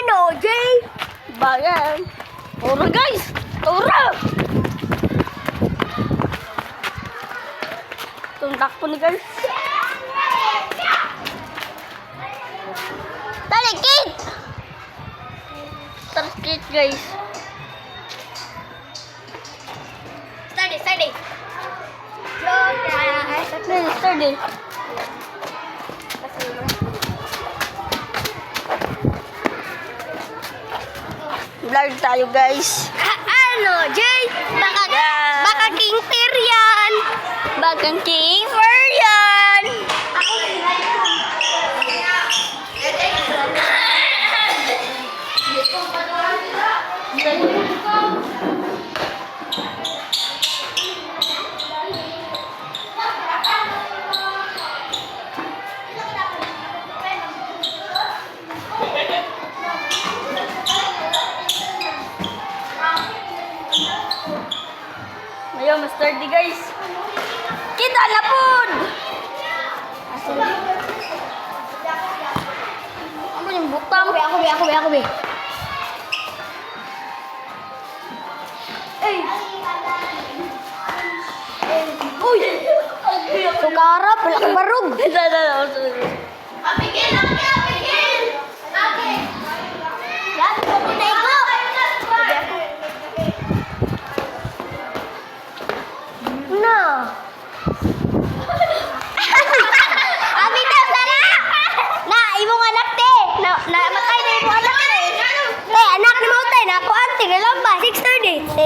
Ano, Jay? Bayan. Turo guys. Turo. Tuntak po ni guys. Talikit. Talikit guys. Steady. Steady. Vlog tayo guys. Ano, Jay? Baka King Fer yan. Baka King Fer yan. Ayo, Master D guys. Kita na pud. Ano yung butang? Ako be. Uy! Sukarap, wala kang barog. Apigil! Yan, pupunay ko. Na. Abi na sana. Na imong anak te. Na matay na imong anak te. Anak ni mo tay na ako anti na lang ba 6:30.